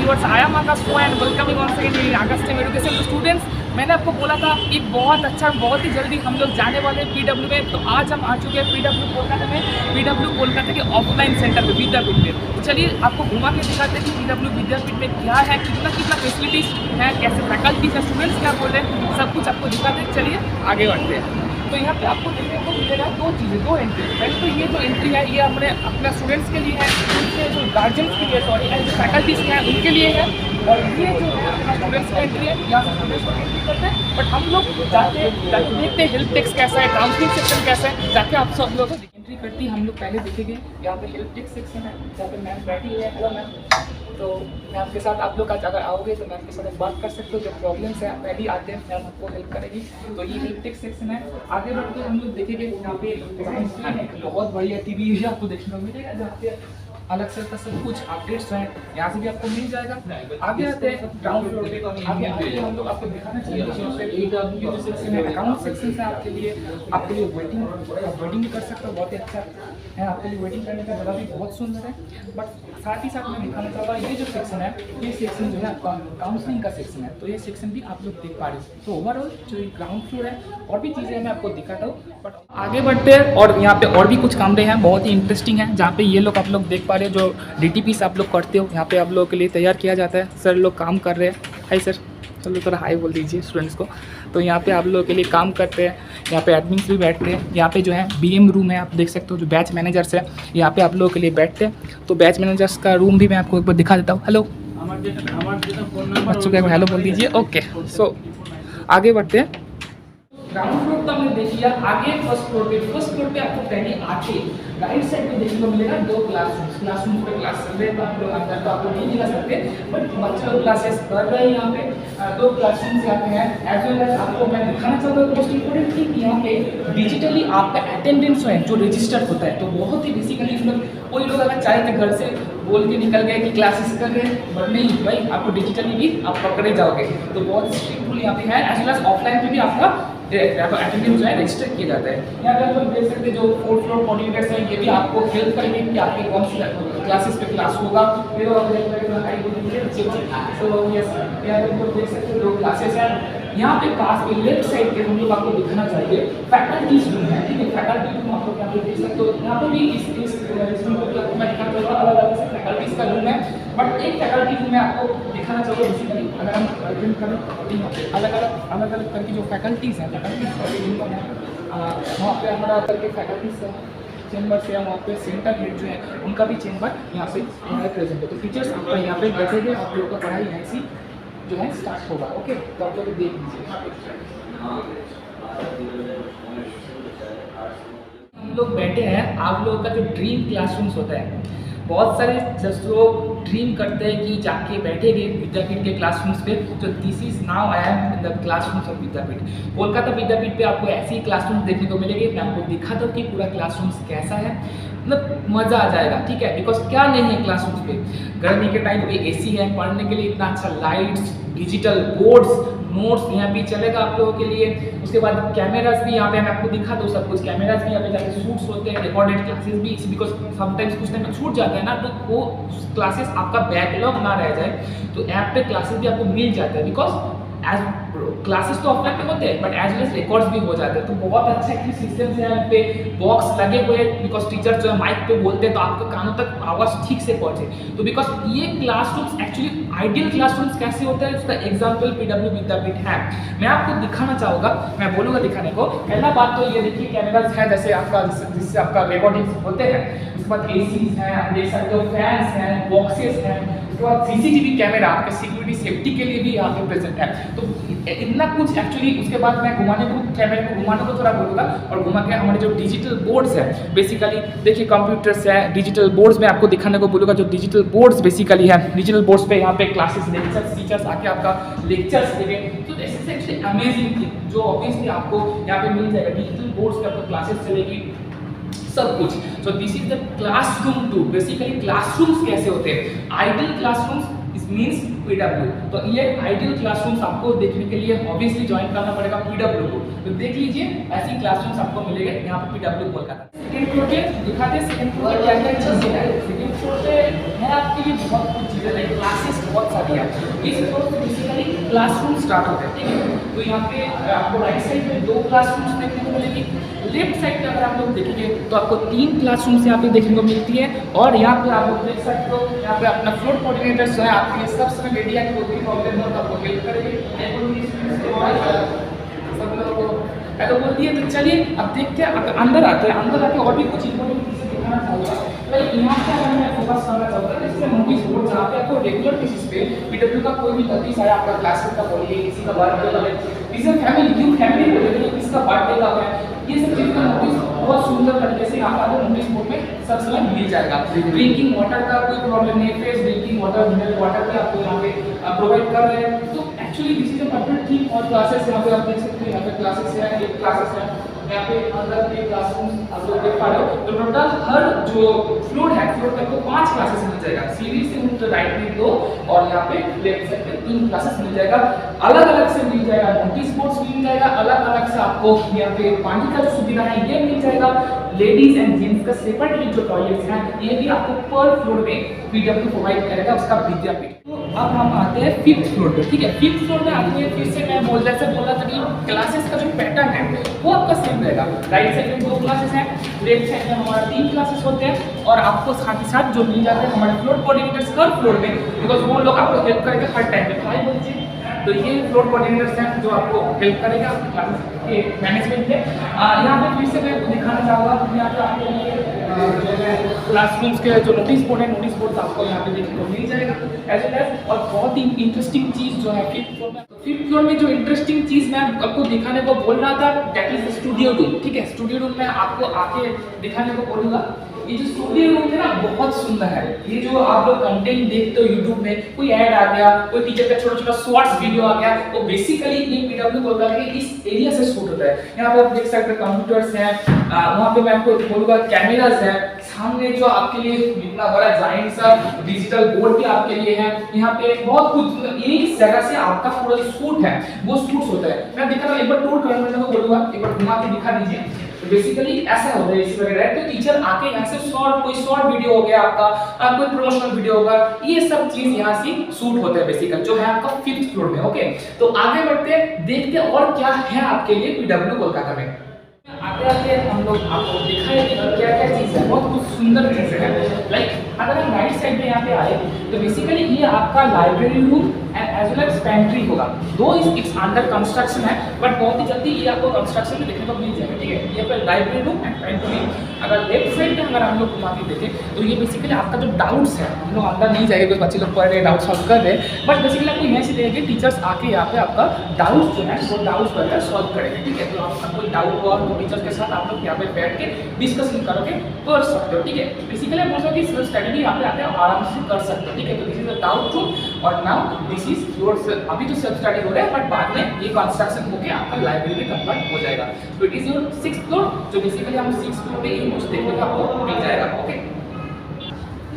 viewers, I am Akash and welcoming once again in Augustem Education. तो students, मैंने आपको बोला था कि बहुत अच्छा बहुत ही जल्दी हम लोग जाने वाले हैं PW में। तो आज हम आ चुके हैं PW कोलकाता में, PW कोलकाता के ऑफलाइन सेंटर में विद्यापीठ में। तो चलिए आपको घुमा के दिखाते हैं कि PW विद्यापीठ में क्या है, कितना कितना फैसिलिटीज़ है, कैसे फैकल्टीज है, स्टूडेंट्स क्या बोल रहे हैं, सब कुछ आपको दिखाते हैं। चलिए आगे बढ़ते हैं। तो यहाँ पे आपको देखने को मिलेगा दो चीज़ें, दो एंट्री। पहले तो ये जो एंट्री है ये अपने अपना स्टूडेंट्स के लिए है, उनके जो गार्जियंस के लिए सॉरी एंड जो फैकल्टीज हैं उनके लिए है। और ये जो है अपना स्टूडेंट्स का एंट्री है, यहाँ से स्टूडेंट्स को एंट्री करते हैं। बट हम लोग जाके देखते हैं हेल्प डेस्क कैसा है, काउंसलिंग सेक्शन कैसा है, जाके आप सब लोग एंट्री करती है हम लोग पहले देखेंगे। यहाँ पे हेल्प डेस्क सेक्शन है, जहाँ पे मैम बैठी है। Hello ma'am. तो मैम के साथ आप लोग आज अगर आओगे तो मैम के साथ बात कर सकते हो, जो प्रॉब्लम्स है पहले आते हैं मैम आपको हेल्प करेगी। तो ये हेल्प डेस्क सेक्शन है। आगे बढ़ के हम लोग देखेंगे यहाँ पे बहुत बढ़िया टीवी है आपको देखने को मिलेगा, जहाँ पे अलग से सब कुछ अपडेट्स हैं, यहाँ से भी आपको मिल जाएगा। आगे आते हैं ग्राउंड फ्लोर पे। आगे हम लोग आपको दिखाना चाहिए जो सेक्शन है अकाउंट सेक्शन है आपके लिए वेटिंग भी कर सकते हो, बहुत ही अच्छा है आपके लिए। वेटिंग करने का जगह भी बहुत सुंदर है। बट साथ ही साथ मैं दिखाना चाहूँगा ये जो सेक्शन है, ये सेक्शन जो है आपका काउंसलिंग का सेक्शन है। तो ये सेक्शन भी आप लोग देख पा रहे हैं। तो ओवरऑल जो ग्राउंड फ्लोर है और भी चीज़ें मैं आपको दिखाता हूँ। बट आगे बढ़ते हैं और यहाँ पे और भी कुछ कमरे हैं बहुत ही इंटरेस्टिंग है, जहाँ पे ये लोग आप लोग देख पा रहे हैं जो DTPs आप लोग करते हो, यहाँ पे आप लोगों के लिए तैयार किया जाता है। सर लोग काम कर रहे हैं। हाय सर, चलो थोड़ा हाई बोल दीजिए स्टूडेंट्स को। तो यहाँ पे आप लोगों के लिए काम करते हैं, यहाँ पे एडमिन्स भी बैठते हैं। यहाँ पे जो है BM रूम है, आप देख सकते हो, जो बैच मैनेजर्स है यहाँ पे आप लोगों के लिए बैठते हैं। तो बैच मैनेजर्स का रूम भी मैं आपको एक बार दिखा देता हूँ। हेलो बच्चों को हेलो बोल दीजिए। ओके, सो आगे बढ़ते हैं। ग्राउंड फ्लोर तो हमने देख लिया। आगे फर्स्ट फ्लोर पे आपको पहले आके राइट साइड में देखने को मिलेगा दो क्लासरूम पे क्लास चल रहे हैं। तो आप लोग अंदर तो आपको नहीं दिखा सकते, बट बच्चे लोग क्लासेस कर रहे हैं। यहाँ पे दो क्लासरूम्स यहाँ पे हैं। एज वेल एज आपको मैं दिखाना चाहता हूँ मोस्ट इम्पोर्टेंट थिंग, यहाँ पे डिजिटली आपका अटेंडेंस है जो रजिस्टर होता है। तो बहुत ही बेसिकली मतलब कोई लोग अगर चाहे तो घर से बोल के निकल गए कि क्लासेस कर रहे हैं, बट नहीं भाई, आपको डिजिटली भी आप पकड़े जाओगे। तो बहुत स्ट्रिक्ट रूल यहाँ पे है। एज वेल एज ऑफलाइन पे भी आपका अटेंडेंस जो है रजिस्टर किया जाता है। यहाँ पे आप लोग देख सकते हैं जो 4th फ्लोर कोऑर्डिनेटर्स हैं, ये भी आपको हेल्प करेंगे कि आपके कौन सी क्लासेस पे क्लास होगा। तो यस, यहाँ पे आप देख सकते हो जो क्लासेस हैं। यहाँ पे पास में लेफ्ट साइड पे हम लोग आपको दिखाना चाहिए फैकल्टीज रूम है, ठीक है। फैकल्टी रूम आप लोग यहाँ पे देख सकते हो। यहाँ पे भी इस रूम को आपको मैं दिखाना चाहूँगा, अलग अलग से फैकल्टीज का रूम है। बट एक फैकल्टी रूम में आपको दिखाना चाहिए बेसिकली अगर हम अटेंड करें अलग अलग करके जो फैकल्टीज़ हैं, वहाँ पे हमारा करके फैकल्टीज है चैम्बर से, वहाँ पे सेंटर हेड जो है उनका भी चैम्बर यहाँ पे हमारे प्रेजेंट है। तो टीचर्स आपका यहाँ पे बैठेंगे, आप लोगों का पढ़ाई ऐसी जो है स्टार्ट होगा। ओके, तो आप लोग देख लीजिए। हम लोग बैठे हैं, आप लोगों का जो ड्रीम क्लासरूम्स होता है, बहुत सारे जस्ट लोग ड्रीम करते हैं कि जाके बैठेंगे विद्यापीठ के क्लासरूम्स पे। तो this is now I am in the classrooms of Vidyapeeth. Kolkata Vidyapeeth पे आपको ऐसे ही क्लासरूम्स देखने को मिलेंगे। मैं आपको दिखाता हूँ कि पूरा क्लासरूम्स कैसा है, मतलब मज़ा आ जाएगा, ठीक है। बिकॉज क्या नहीं है क्लासरूम्स पे, गर्मी के टाइम पे AC है, पढ़ने के लिए इतना अच्छा लाइट्स, डिजिटल बोर्ड्स, नोट्स यहाँ भी चलेगा आप लोगों के लिए। उसके बाद कैमरास भी यहाँ पे मैं आपको दिखा दूँ सब कुछ। कैमरास भी यहाँ पे जाके शूट्स होते हैं, रिकॉर्डेड क्लासेस भी, बिकॉज समटाइम्स कुछ टाइम में छूट जाता है ना, तो वो क्लासेस आपका बैकलॉग ना रह जाए, तो ऐप पे क्लासेस भी आपको मिल जाते हैं। बिकॉज एज क्लासेस तो ऑफलाइन में होते हैं, but as well as records भी हो जाते हैं। तो बहुत अच्छा एक सिस्टम से यहाँ पे बॉक्स लगे हुए हैं, बिकॉज टीचर जो है माइक पे बोलते हैं तो आपके कानों तक आवाज़ ठीक से पहुँचे। तो बिकॉज ये क्लासरूम्स एक्चुअली आइडियल क्लासरूम्स कैसे होते हैं, उसका एग्जाम्पल PW विद्यापीठ है। मैं आपको दिखाना चाहूँगा, मैं बोलूँगा दिखाने को। पहला बात तो ये देखिए कैमराज है, जैसे आपका जिससे आपका रिकॉर्डिंग होते हैं। उसके बाद ACs हैं, आप देख सकते हो, फैंस हैं, बॉक्सेस हैं। उसके बाद CCTV कैमरा आपके सिक्योरिटी सेफ्टी के लिए भी यहाँ पे प्रेजेंट है। तो इतना कुछ एक्चुअली। उसके बाद मैं कैमरे को घुमाने को थोड़ा बोलूँगा और घुमा के हमारे जो डिजिटल बोर्ड्स है, बेसिकली देखिए कंप्यूटर्स है, डिजिटल बोर्ड्स में आपको दिखाने को बोलूँगा। जो डिजिटल बोर्ड्स बेसिकली है, डिजिटल बोर्ड्स पे यहाँ पे क्लासेस, लेक्चर्स, टीचर्स आके आपका लेक्चर्स देंगे। तो this is actually amazing thing जो ऑब्वियसली आपको यहाँ पे मिल जाएगा। डिजिटल बोर्ड्स पे आपको क्लासेस चलेगी, सब कुछ। So this is the classroom too. Basically classrooms कैसे होते हैं, आइडियल क्लासरूम्स मीन्स PW। तो ये आइडियल क्लासरूम्स आपको देखने के लिए ऑब्वियसली ज्वाइन करना पड़ेगा PW को। तो देख लीजिए ऐसी क्लासरूम्स आपको मिलेंगे यहाँ पे PW कोलकाता। सेकंड फ्लोर पे दिखाते हैं, सेकंड फ्लोर पे क्या क्या चीजें हैं। सेकंड फ्लोर पे है आपके लिए बहुत कुछ चीज़ें लाइक क्लासेस बहुत सारी है। इस फ्लोर से बेसिकली क्लासरूम स्टार्ट होते हैं, ठीक है। तो यहाँ पे आपको राइट साइड में 2 क्लासरूम्स देखने को मिलेगी, लेफ्ट साइड में अगर आप लोग देखेंगे तो आपको 3 क्लासरूम्स यहाँ पे देखने को मिलती है। और यहाँ पे आप लोग देख सकते हो, यहाँ पे अपना फ्लोर कोऑर्डिनेटर जो है आपके लिए सब समय रेडी है कि कोई भी प्रॉब्लम हो तो आपको हेल्प करेंगे। सब लोगों को हेलो बोल दिए, तो चलिए अब देखते हैं, अंदर आते हैं। अंदर आके और भी कुछ इंपॉर्टेंट चीज़ें दिखाना चाहूँगा। लाइक यहाँ पे अगर मैं फोकस करना चाहूँगा इससे नोटिस बोर्ड जहाँ पे आपको रेगुलर बेसिस पे पीडब्ल्यू का कोई भी नोटिस आया, आपका क्लासमेट का बोलिए, किसी का बर्थडे का, किसी फैमिली न्यू फैमिली बोलिए, किसी का बर्थडे का है, ये सब चीज़ का नोटिस बहुत सुंदर तरीके से यहाँ पर नोटिस बोर्ड में सब समय मिल जाएगा। ड्रिंकिंग वाटर का कोई प्रॉब्लम नहीं, fresh drinking water, mineral water भी आपको यहाँ पे प्रोवाइड कर रहे हैं। तो actually this is a perfect theme. और क्लासेस यहाँ पे आप देख सकते हैं, यहाँ पे क्लासेस है, एक क्लासेस है, यहाँ पे अंदर के क्लासरूम आप लोग देख पा रहे हो। तो टोटल हर जो फ्लोर है, फ्लोर पे आपको 5 क्लासेस मिल जाएगा। सीढ़ी से तो राइट में 2 और यहाँ पे लेफ्ट साइड पे 3 क्लासेस मिल जाएगा। अलग अलग से मिल जाएगा, नोटिस बोर्ड्स मिल जाएगा, अलग अलग से आपको यहाँ पे पानी का जो सुविधा है ये मिल जाएगा। लेडीज एंड जेंट्स का सेपरेटली जो टॉयलेट्स हैं ये भी आपको पर फ्लोर में पीडब्ल्यू प्रोवाइड करेगा उसका विद्यापीठ। तो अब हम आते हैं 5th फ्लोर पे, ठीक है। 5th फ्लोर में आते हैं, फिर से मैं बोला था कि क्लासेस का जो पैटर्न है वो आपका सेम रहेगा। राइट साइड में 2 क्लासेस हैं, लेफ्ट साइड में हमारा 3 क्लासेस होते हैं। और आपको साथ ही साथ जो मिल जाते हैं हमारे फ्लोर कोऑर्डिनेटर्स हर फ्लोर में, बिकॉज वो लोग आपको हेल्प करेंगे हर टाइम पे 5 बजे। तो ये फ्लोर कोऑर्डिनेटर्स हैं जो आपको हेल्प करेगा क्लासेस के मैनेजमेंट में। यहाँ पे फिर से मैं दिखाना चाहूँगा, यहाँ पे आपको जो है क्लासरूम्स के जो नोटिस बोर्ड है, नोटिस बोर्ड आपको यहाँ पे देखने को मिल जाएगा एज वेल एज। और बहुत ही इंटरेस्टिंग चीज़ जो है 5th फ्लोर में, 5th फ्लोर में जो इंटरेस्टिंग चीज़ मैं आपको दिखाने को बोल रहा था दैट इज स्टूडियो रूम, ठीक है। स्टूडियो रूम में आपको आके दिखाने को बोलूँगा। ये जो स्टूडियो रूम है ना बहुत सुंदर है। ये जो आप लोग कंटेंट देखते हो यूट्यूब में, कोई ऐड आ गया, कोई टीचर का छोटा छोटा शॉर्ट्स वीडियो आ गया, वो बेसिकली ये पीडब्ल्यू कोलकाता के इस एरिया से शूट होता है। यहाँ पे आप देख सकते हैं कंप्यूटर्स हैं, वहाँ पे मैं आपको बोलूँगा कैमरास है, सामने जो आपके लिए इतना बड़ा जाइंट सा डिजिटल बोर्ड भी आपके लिए है। यहाँ पे बहुत कुछ, ये इस जगह से आपका पूरा जो शूट है वो शूट होता है। मैं दिखा रहा हूँ, एक बार टूर करने को बोलूँगा, एक बार घुमा के दिखा दीजिए। तो बेसिकली ऐसा होता है इस वगैरह। तो टीचर आके यहाँ से कोई शॉर्ट वीडियो हो गया आपका, कोई प्रमोशनल वीडियो होगा, ये सब चीज यहाँ से शूट होता है बेसिकली, जो है आपका 5th फ्लोर में। ओके, तो आगे बढ़ते हैं, देखते हैं और क्या है आपके लिए पीडब्ल्यू कोलकाता में। आते आते हम लोग आपको दिखाएंगे क्या क्या चीज़ है, बहुत कुछ सुंदर चीज़ है। लाइक अगर हम राइट साइड में यहाँ पे आए तो बेसिकली ये आपका library room and as well as pantry होगा। दो इट्स अंडर कंस्ट्रक्शन है, बट बहुत ही जल्दी ये आपको कंस्ट्रक्शन में देखने को मिल जाएगा, ठीक है। ये पे लाइब्रेरी रूम एंड पेंट्री। अगर लेफ्ट साइड में अगर हम लोग घुमा के देखें तो ये बेसिकली आपका जो डाउट्स है, हम लोग अंदर नहीं जाएंगे कुछ बच्चे लोग पढ़ रहे डाउट सॉल्व कर रहे हैं, बट बेसिकली आपको यहाँ से देंगे टीचर्स आके यहाँ पे आपका डाउट्स जो है वो डाउट्स वगैरह सॉल्व करेंगे, ठीक है। तो आपका कोई डाउट हुआ तो टीचर्स के साथ आप लोग यहाँ पे बैठ के डिस्कशन करोगे कर सकते हो, ठीक है। बेसिकली आप बोल सकते हो कि स्टडी भी यहाँ पे आके आराम से कर सकते हो, ठीक है। तो this is a doubt room और नाउ दिस इज योर, अभी तो सेल्फ स्टडी हो रहा है बट बाद में ये कंस्ट्रक्शन होके आपका लाइब्रेरी में कन्वर्ट हो जाएगा। तो it is your 6th floor, जो बेसिकली हम 6th फ्लोर पे ये कुछ देखने को आपको मिल जाएगा। ओके,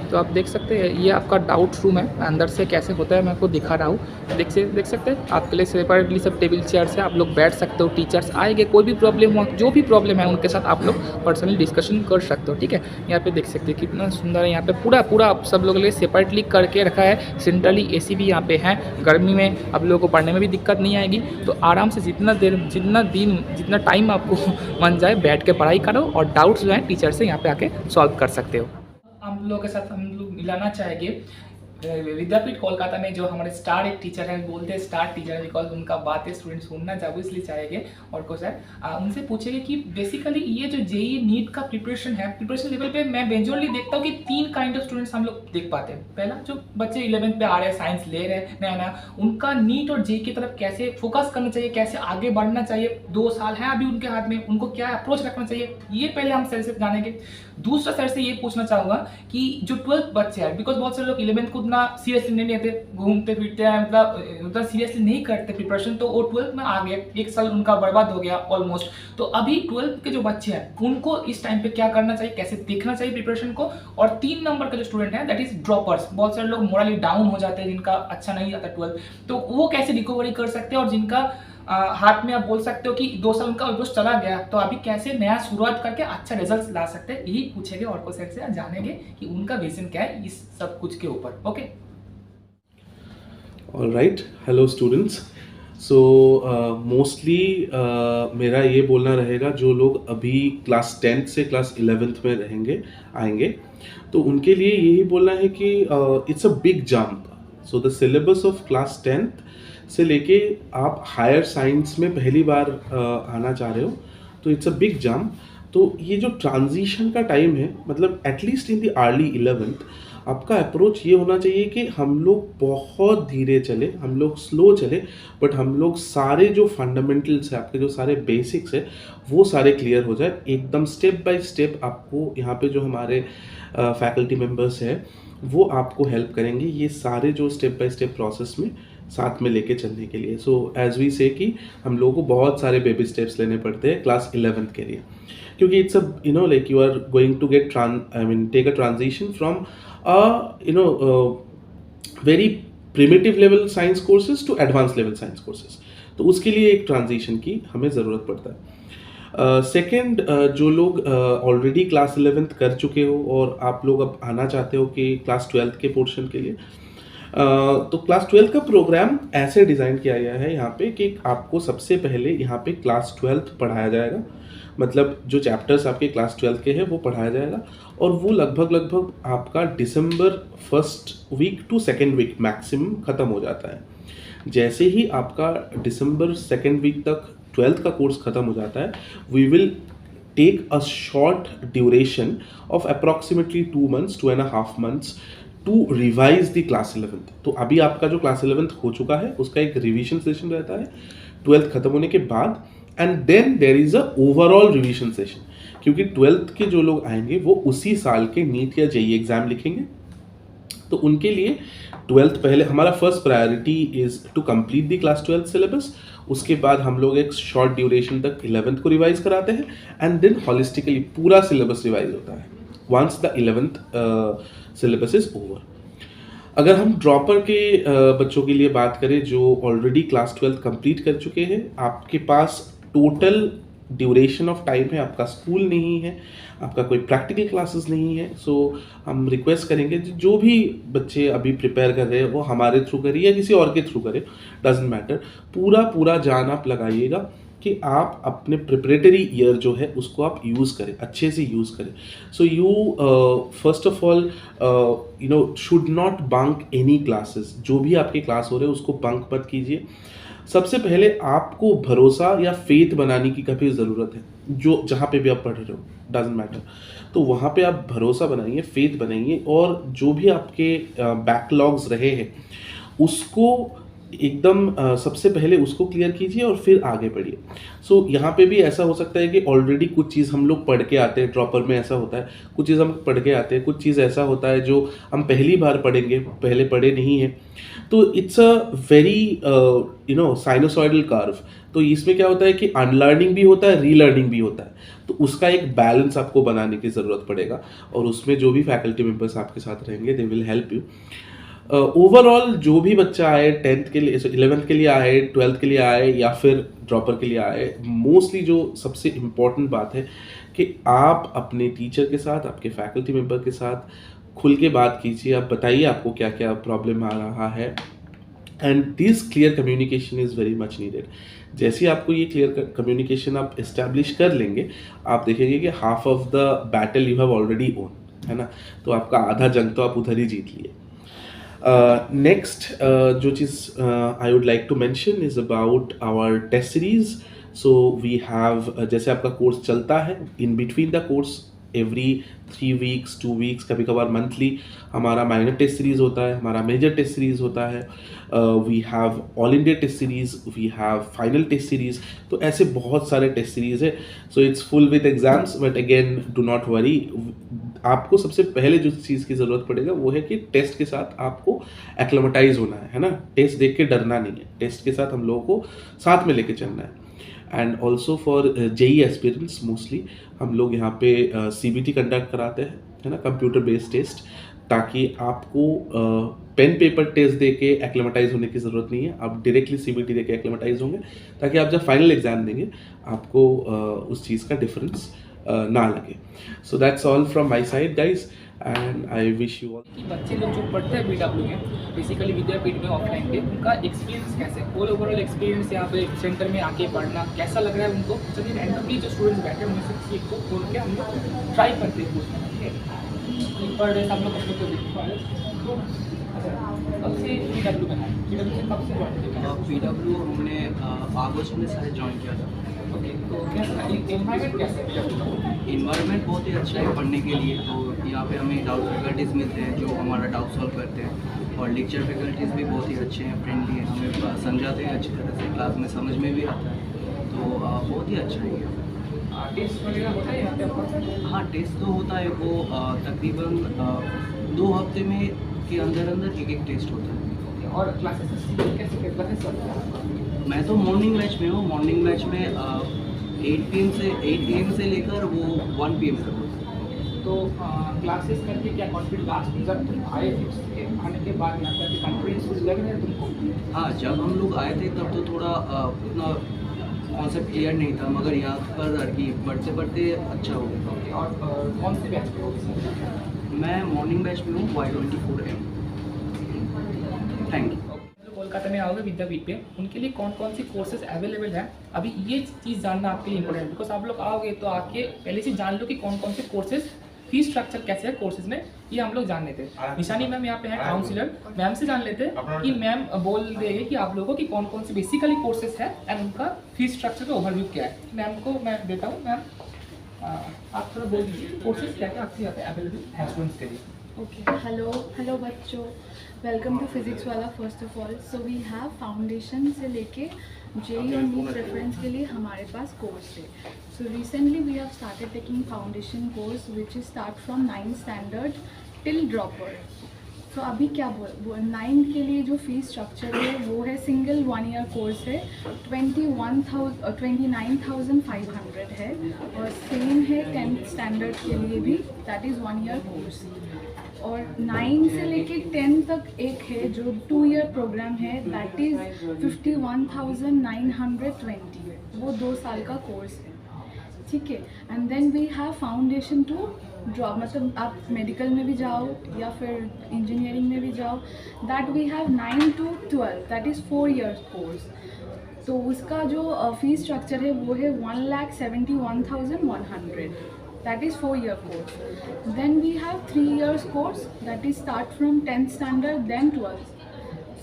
तो आप देख सकते हैं ये आपका डाउट रूम है, अंदर से कैसे होता है मैं आपको दिखा रहा हूँ। देख सकते हैं आपके लिए सेपरेटली सब टेबल चेयर्स है, आप लोग बैठ सकते हो, टीचर्स आएंगे, कोई भी प्रॉब्लम हो, जो भी प्रॉब्लम है उनके साथ आप लोग पर्सनली डिस्कशन कर सकते हो, ठीक है। यहाँ पे देख सकते हैं कितना सुंदर है, यहाँ पे पूरा आप सब लोगों के लिए सेपरेटली करके रखा है। सेंट्रली AC भी यहाँ पे है, गर्मी में आप लोगों को पढ़ने में भी दिक्कत नहीं आएगी। तो आराम से जितना टाइम आपको मन जाए बैठ के पढ़ाई करो और डाउट्स जो है टीचर से यहाँ पे आके सॉल्व कर सकते हो। हम लोगों के साथ हम लोग मिलाना चाहेंगे विद्यापीठ कोलकाता में जो हमारे स्टार एक टीचर हैं, बोलते हैं स्टार टीचर है बिकॉज उनका बातें स्टूडेंट सुनना चाहो इसलिए चाहेंगे। और कुछ है उनसे पूछेंगे कि बेसिकली ये जो JEE नीट का प्रिपरेशन है, प्रिपरेशन लेवल पे मैं मेजरली देखता हूँ कि 3 काइंड ऑफ स्टूडेंट्स हम लोग देख पाते हैं। पहला जो बच्चे 11th पे आ रहे हैं, साइंस ले रहे हैं नया, उनका नीट और JEE की तरफ कैसे फोकस करना चाहिए, कैसे आगे बढ़ना चाहिए, 2 साल है अभी उनके हाथ में, उनको क्या अप्रोच रखना चाहिए, ये पहले हम सर से जानेंगे। दूसरा सर से ये पूछना चाहूँगा कि जो 12th बच्चे हैं, बिकॉज बहुत सारे लोग 11th को उतना सीरियसली नहीं लेते, घूमते फिरते हैं, मतलब सीरियसली नहीं करते प्रिपरेशन, तो वो 12th में आ गए, 1 साल उनका बर्बाद हो गया ऑलमोस्ट। तो अभी 12th के जो बच्चे हैं उनको इस टाइम पे क्या करना चाहिए, कैसे देखना चाहिए प्रिपरेशन को। और 3 नंबर के जो स्टूडेंट हैं दैट इज ड्रॉपर्स, बहुत सारे लोग मोरली डाउन हो जाते हैं, जिनका अच्छा नहीं जाता 12th, तो वो कैसे रिकवरी कर सकते हैं। और जिनका हाथ में आप बोल सकते हो कि 2 साल उनका ऑलमोस्ट चला गया, तो अभी कैसे नया शुरुआत करके अच्छा रिजल्ट ला सकते हैं, यही पूछेंगे और क्वेश्चन से जानेंगे कि उनका विजन क्या है इस सब कुछ के ऊपर। Okay, all right, hello students. So mostly मेरा ये बोलना रहेगा, जो लोग अभी क्लास 10th से क्लास 11th में रहेंगे आएंगे, तो उनके लिए यही बोलना है कि it's a big jump. So the syllabus of class 10th से लेके आप हायर साइंस में पहली बार आना चाह रहे हो, तो इट्स अ बिग जंप। तो ये जो ट्रांजिशन का टाइम है, मतलब at least in the early 11th, आपका अप्रोच ये होना चाहिए कि हम लोग बहुत धीरे चले, हम लोग स्लो चले, बट हम लोग सारे जो फंडामेंटल्स है, आपके जो सारे बेसिक्स है, वो सारे क्लियर हो जाए एकदम स्टेप बाय स्टेप। आपको यहाँ पे जो हमारे फैकल्टी मेंबर्स हैं, वो आपको हेल्प करेंगे ये सारे जो स्टेप बाय स्टेप प्रोसेस में साथ में लेके चलने के लिए। सो एज वी से कि हम लोगों को बहुत सारे बेबी स्टेप्स लेने पड़ते हैं क्लास 11th के लिए, क्योंकि it's a like you are going to get take a transition from very primitive level science courses to advance level science courses. तो उसके लिए एक ट्रांजिशन की हमें ज़रूरत पड़ता है। सेकेंड, जो लोग ऑलरेडी क्लास 11th कर चुके हो और आप लोग अब आना चाहते हो कि क्लास 12th के पोर्शन के लिए, तो क्लास 12th का प्रोग्राम ऐसे डिज़ाइन किया गया है यहाँ पे कि आपको सबसे पहले यहाँ पे क्लास 12th पढ़ाया जाएगा। मतलब जो चैप्टर्स आपके क्लास 12th के हैं वो पढ़ाया जाएगा, और वो लगभग आपका दिसंबर first week to second week maximum ख़त्म हो जाता है। जैसे ही आपका दिसंबर सेकेंड वीक तक 12th का कोर्स ख़त्म हो जाता है, we will take a short duration of approximately 2 months, 2.5 months to revise the class 11th। तो अभी आपका जो क्लास 11th हो चुका है उसका एक रिवीजन सेशन रहता है 12th खत्म होने के बाद, and then there is a overall revision session, क्योंकि 12th के जो लोग आएंगे वो उसी साल के नीट या जेई एग्जाम लिखेंगे। तो उनके लिए 12th पहले, हमारा first priority is to complete the class 12th syllabus. उसके बाद हम लोग एक शॉर्ट ड्यूरेशन तक 11th को रिवाइज कराते हैं, एंड देन हॉलिस्टिकली पूरा सिलेबस रिवाइज होता है once the 11th syllabus is over. अगर हम ड्रॉपर के बच्चों के लिए बात करें जो ऑलरेडी क्लास 12th कंप्लीट कर चुके हैं, आपके पास टोटल ड्यूरेशन ऑफ टाइम है, आपका स्कूल नहीं है, आपका कोई प्रैक्टिकल क्लासेस नहीं है। सो हम रिक्वेस्ट करेंगे जो भी बच्चे अभी प्रिपेयर कर रहे हैं वो हमारे थ्रू करें या किसी और के थ्रू करें, डजेंट मैटर। पूरा जान आप लगाइएगा कि आप अपने प्रिपरेटरी ईयर जो है उसको आप यूज़ करें, अच्छे से यूज़ करें। So you first of all should not bunk any classes. जो भी आपके क्लास हो रहे हैं उसको बंक मत कीजिए। सबसे पहले आपको भरोसा या फेथ बनाने की कभी ज़रूरत है, जो जहाँ पे भी आप पढ़ रहे हो, डजेंट मैटर। तो वहाँ पे आप भरोसा बनाइए, फेथ बनाइए, और जो भी आपके बैकलॉग्स रहे हैं उसको एकदम सबसे पहले उसको क्लियर कीजिए और फिर आगे बढ़िए। सो यहाँ पे भी ऐसा हो सकता है कि ऑलरेडी कुछ चीज़ हम लोग पढ़ के आते हैं, ड्रॉपर में ऐसा होता है, कुछ चीज़ हम पढ़ के आते हैं, कुछ चीज़ ऐसा होता है जो हम पहली बार पढ़ेंगे, पहले पढ़े नहीं है। तो it's a very sinusoidal curve. तो इसमें क्या होता है कि अनलर्निंग भी होता है, रीलर्निंग भी होता है। तो उसका एक बैलेंस आपको बनाने की ज़रूरत पड़ेगा, और उसमें जो भी फैकल्टी मेंबर्स आपके साथ रहेंगे they will help you. Overall जो भी बच्चा आए 10th के लिए, 11th के लिए आए, 12th के लिए आए, या फिर ड्रॉपर के लिए आए, मोस्टली जो सबसे इम्पॉर्टेंट बात है कि आप अपने टीचर के साथ, आपके फैकल्टी मेंबर के साथ खुल के बात कीजिए। आप बताइए आपको क्या क्या प्रॉब्लम आ रहा है, and this clear communication is very much needed. जैसे ही आपको ये क्लियर कम्युनिकेशन आप इस्टेब्लिश कर लेंगे, आप देखेंगे कि half of the battle you have already own, है ना। तो आपका आधा जंग तो आप उधर ही जीत लिए। नेक्स्ट जो चीज़ I would like to mention is about our test series. So we have, जैसे आपका कोर्स चलता है, in between the course every 3 weeks 2 weeks कभी कभार मंथली हमारा माइनर टेस्ट सीरीज़ होता है, हमारा मेजर टेस्ट सीरीज़ होता है। We have all India test series, we have final test series. तो ऐसे बहुत सारे टेस्ट सीरीज़ है। So it's full with exams, but again do not worry. आपको सबसे पहले जो चीज़ की ज़रूरत पड़ेगा वो है कि टेस्ट के साथ आपको एक्लेमेटाइज होना है ना। टेस्ट देख के डरना नहीं है, टेस्ट के साथ हम लोगों को साथ में लेके चलना है। And also for JEE aspirants, mostly हम लोग यहाँ पे CBT कंडक्ट कराते हैं, है ना, कंप्यूटर बेस्ड टेस्ट, ताकि आपको पेन पेपर टेस्ट दे के एक्लेमेटाइज होने की ज़रूरत नहीं है। आप डायरेक्टली CBT दे के एक्लेमेटाइज होंगे, ताकि आप जब फाइनल एग्जाम देंगे आपको उस चीज़ का डिफरेंस ना लगे। So that's all from my side guys. and I wish you all. कि बच्चे लोग जो पढ़ते हैं BW में, बेसिकली विद्यापीठ में ऑफलाइन पे, उनका एक्सपीरियंस कैसे, ओवरऑल एक्सपीरियंस यहाँ पे सेंटर में आके पढ़ना कैसा लग रहा है उनको। चलिए रैंडमली जो स्टूडेंट्स बैठे हैं उनमें से किसी एक को खोल के हम लोग ट्राई करते हैं पूछना, ठीक है। पर हम लोग अपने को देखते हैं तो कब से BW में है, BW से कब से ज्वाइन किया? PW हमने अगस्त में शायद ज्वाइन किया था। ओके, तो कैसा एनवायरनमेंट कैसा है BW का? इन्वायरमेंट बहुत ही अच्छा है पढ़ने के लिए। तो यहाँ पे हमें डाउट फैकल्टीज़ मिलते हैं जो हमारा डाउट सॉल्व करते हैं, और लेक्चर फैकल्टीज़ भी बहुत ही अच्छे हैं, फ्रेंडली हैं, हमें समझाते हैं अच्छी तरह से, क्लास में समझ में भी आता है। तो बहुत ही अच्छा है ये। टेस्ट वगैरह होता है यहाँ पे आपका? हाँ, टेस्ट तो होता है, वो तकरीबन 2 हफ्ते में के अंदर एक टेस्ट होता है। और क्लासेस कैसे चलता है? मैं तो मॉर्निंग बैच में हूँ। मॉर्निंग बैच में 8 PM से लेकर वो 1 PM तक होता है। तो क्लासेस करके क्या कॉन्फिडेंस, लास्ट जब तुम आए थे उसके आने के बाद यहाँ पे कॉन्फिडेंस कुछ लग रहा है तुमको? हाँ, जब हम लोग आए थे तब तो थोड़ा उतना कॉन्सेप्ट क्लियर नहीं था, मगर यहाँ पर कि बढ़ते बढ़ते अच्छा हो गया। ओके, और कौन से बैच पे हो? मैं मॉर्निंग बैच में हूँ Y24M। Thank you. जो कोलकाता में आओगे विद्यापीठ पे, उनके लिए कौन कौन सी कोर्सेज अवेलेबल है, अभी ये चीज़ जानना आपके लिए इंपॉर्टेंट है। बिकॉज आप लोग आओगे तो आके पहले से जान लो कि कौन कौन से कोर्सेज, फीस स्ट्रक्चर कैसे है कोर्सेज में, ये हम लोग जान लेते हैं। निशानी मैम यहाँ पे है काउंसिलर, मैम से जान लेते हैं कि मैम बोल देंगे कि आप लोगों को कि कौन कौन से बेसिकली कोर्सेज है एंड उनका फीस स्ट्रक्चर का ओवरव्यू क्या है। मैम को मैं देता हूँ। मैम आप थोड़ा बोल दीजिए कोर्सेज क्या क्या आपके यहाँ पे अवेलेबल है स्टूडेंट्स के लिए। Okay, hello बच्चों, welcome to Physics Wallah. First of all so we have foundation से लेके JEE और नीट रेफरेंस के लिए हमारे पास कोर्स है। So recently we have started taking foundation course which is start from 9th standard till dropper. So अभी क्या 9th के लिए जो फीस स्ट्रक्चर है वो है सिंगल 1 ईयर कोर्स है, 29,500 है, और सेम है 10th स्टैंडर्ड के लिए भी, दैट इज़ 1 ईयर कोर्स। और 9 से लेके 10 तक एक है जो 2 ईयर प्रोग्राम है, दैट इज़ 51,920, वो 2 साल का कोर्स है, ठीक है। And then we have foundation to drop, मतलब आप मेडिकल में भी जाओ या फिर इंजीनियरिंग में भी जाओ, that we have 9 to 12, that is 4 years course. तो उसका जो फीस स्ट्रक्चर है वो है 1,71,100, that is 4 year course. Then we have 3 years course, that is start from 10th standard then 12th.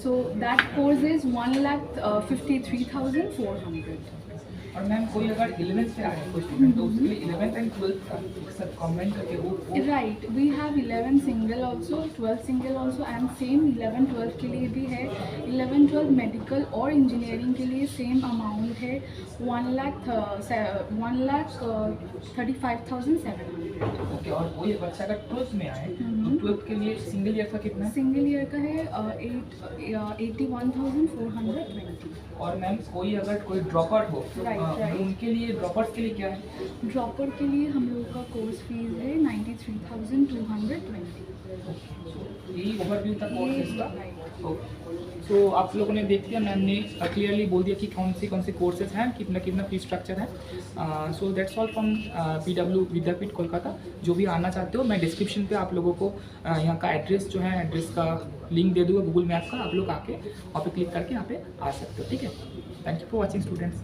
So that course is 1,53,400. और ma'am कोई अगर 11th से आए कोई स्टूडेंट तो उसके लिए 11th एंड 12th का सब कॉम्बाइन करके वो Right, we have 11 single also, 12 single also, and same 11-12 के लिए भी है। 11-12 मेडिकल और इंजीनियरिंग के लिए सेम अमाउंट है, 1,35,700। ओके। और कोई बच्चा अगर 12th में आए तो 12th के लिए सिंगल ईयर का कितना है? सिंगल ईयर का है 81,420। और मैम कोई अगर कोई ड्रॉप आउट हो Right. उनके लिए ड्रॉपर्स के लिए क्या है? ड्रॉपर के लिए हम लोगों का कोर्स फीस है 93,220। यही ओवरव्यू था कोर्सेज का। तो आप लोगों ने देख लिया, मैम ने क्लियरली बोल दिया कि कौन से कोर्सेज हैं, कितना कितना फीस स्ट्रक्चर है। So that's all from PW विद्यापीठ कोलकाता। जो भी आना चाहते हो मैं डिस्क्रिप्शन पे आप लोगों को यहाँ का एड्रेस जो है, एड्रेस का लिंक दे दूँगा गूगल मैप का, आप लोग आके वहाँ पे क्लिक करके यहाँ पे आ सकते हो, ठीक है। Thank you for watching students.